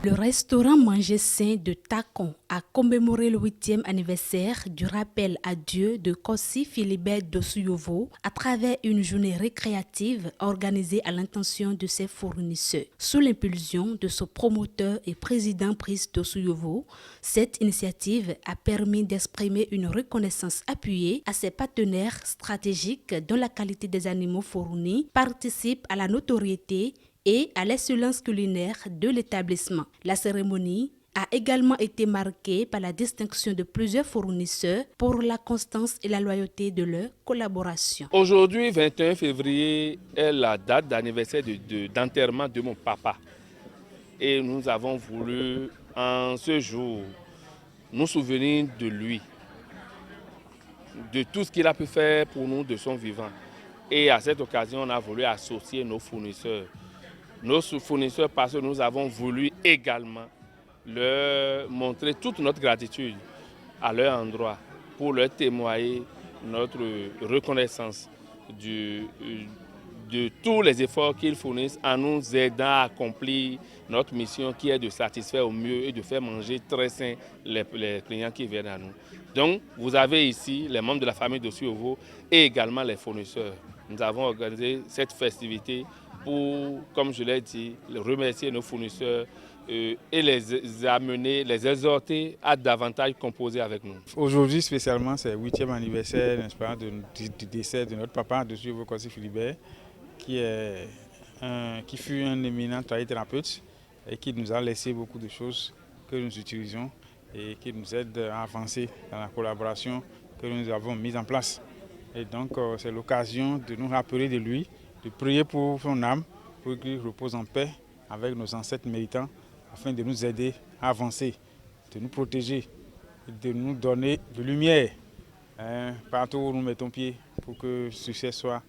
Le restaurant Manger Sain de Tacon a commémoré le 8e anniversaire du rappel à Dieu de Kossi Philibert Dossouyovo à travers une journée récréative organisée à l'intention de ses fournisseurs. Sous l'impulsion de son promoteur et président Brice Dossouyovo, cette initiative a permis d'exprimer une reconnaissance appuyée à ses partenaires stratégiques dont la qualité des animaux fournis participe à la notoriété et à l'excellence culinaire de l'établissement. La cérémonie a également été marquée par la distinction de plusieurs fournisseurs pour la constance et la loyauté de leur collaboration. Aujourd'hui, 21 février, est la date d'anniversaire d'enterrement de mon papa. Et nous avons voulu, en ce jour, nous souvenir de lui, de tout ce qu'il a pu faire pour nous de son vivant. Et à cette occasion, on a voulu associer nos fournisseurs. Nos fournisseurs parce que nous avons voulu également leur montrer toute notre gratitude à leur endroit pour leur témoigner notre reconnaissance de tous les efforts qu'ils fournissent en nous aidant à accomplir notre mission qui est de satisfaire au mieux et de faire manger très sain les clients qui viennent à nous. Donc vous avez ici les membres de la famille Dossouyovo et également les fournisseurs. Nous avons organisé cette festivité pour, comme je l'ai dit, remercier nos fournisseurs et les amener, les exhorter à davantage composer avec nous. Aujourd'hui spécialement, c'est le 8e anniversaire, n'est-ce pas, du décès de notre papa, Dossouyovo Kossi Philibert, qui fut un éminent thérapeute et qui nous a laissé beaucoup de choses que nous utilisons et qui nous aident à avancer dans la collaboration que nous avons mise en place. Et donc c'est l'occasion de nous rappeler de lui, de prier pour son âme, pour qu'il repose en paix avec nos ancêtres méritants, afin de nous aider à avancer, de nous protéger, de nous donner de lumière partout où nous mettons pied pour que ce succès soit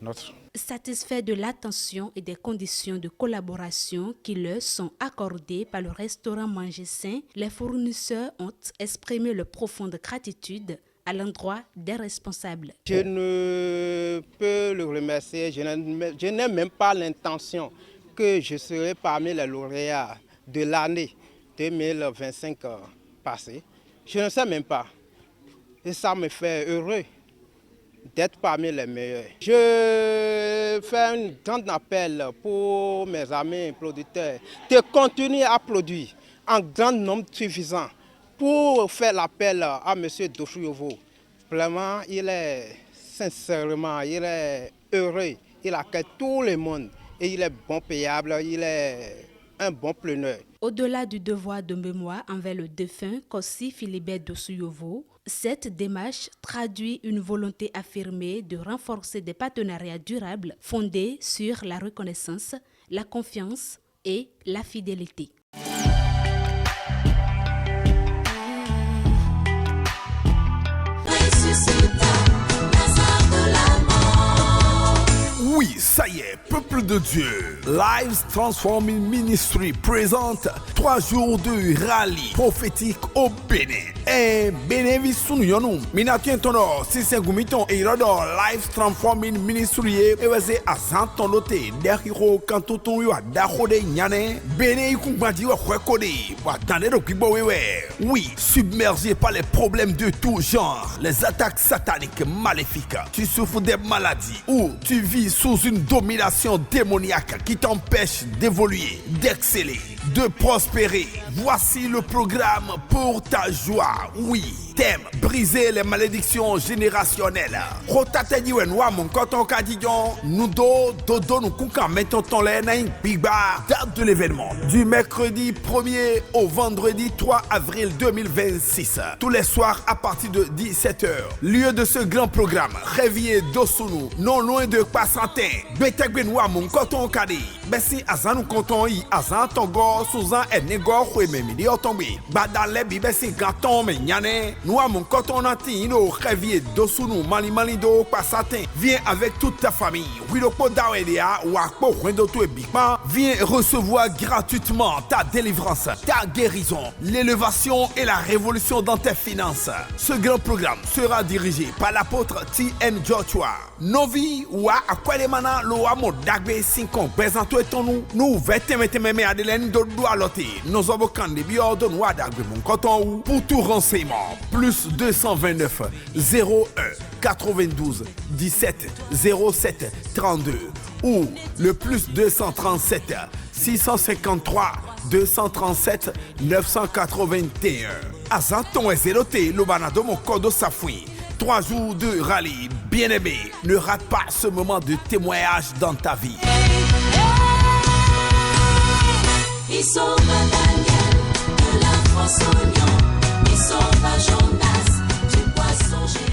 notre. Satisfaits de l'attention et des conditions de collaboration qui leur sont accordées par le restaurant Manger Sain, les fournisseurs ont exprimé leur profonde gratitude à l'endroit des responsables. Je ne peux le remercier, je n'ai même pas l'intention que je serai parmi les lauréats de l'année 2025 passée. Je ne sais même pas. Et ça me fait heureux d'être parmi les meilleurs. Je fais un grand appel pour mes amis producteurs de continuer à produire en grand nombre suffisant pour faire l'appel à M. Dossouyovo. Vraiment, il est sincèrement, il est heureux, il accueille tout le monde et il est bon payable, il est un bon preneur. Au-delà du devoir de mémoire envers le défunt Kossi Philibert Dossouyovo, cette démarche traduit une volonté affirmée de renforcer des partenariats durables fondés sur la reconnaissance, la confiance et la fidélité. Oui, ça y est, peuple de Dieu. Lives Transforming Ministry présente 3 jours de rallye prophétique au Bénin. Et Bénin Sunuyonu, Minatien Tono, Sisengumiton et Rodo Lives Transforming Ministry et wazé Azantonote, Derhiro Kantoton yo Dahode Nyane, Bénin Kumbadi wa Kwekode, wa Danero Kibowewe. Oui, submergé par les problèmes de tout genre, les attaques sataniques maléfiques. Tu souffres des maladies ou tu vis sous une domination démoniaque qui t'empêche d'évoluer, d'exceller, de prospérer. Voici le programme pour ta joie. Oui, thème, briser les malédictions générationnelles. Rotatediwen wa mon coton kadijon, nous dodo nous kunka mettons ton lenain biba. Date de l'événement, du mercredi 1er au vendredi 3 avril 2026. Tous les soirs à partir de 17h. Lieu de ce grand programme, Réveillé Dossounou, non loin de Passantin. Betegben wa mon coton kadi. Bessi azan nous coton y azan togo souzan et nego même il est tombé. Badale bibe si gaton mais nyane. Nous mon coton nati no revier dosu nous mali do passatin. Viens avec toute ta famille. Wiloko dawelia ou akpo rendo to bigman. Viens recevoir gratuitement ta délivrance, ta guérison, l'élévation et la révolution dans tes finances. Ce grand programme sera dirigé par l'apôtre T.N. Joshua. Novi ou akwalemana lo amo dagbe sinkon présento etonu nous vetememe adelen do doalote nos obokande biordo no dagbe mon coton ou pour tout renseignement plus 229 01 92 17 07 32 ou le plus 237 653 237 981. Azanton ezelote lo banado mon kodo safoui. 3 jours de rallye, bien-aimé. Ne rate pas ce moment de témoignage dans ta vie. Ils sont Daniel de la France Oignon. Ils sont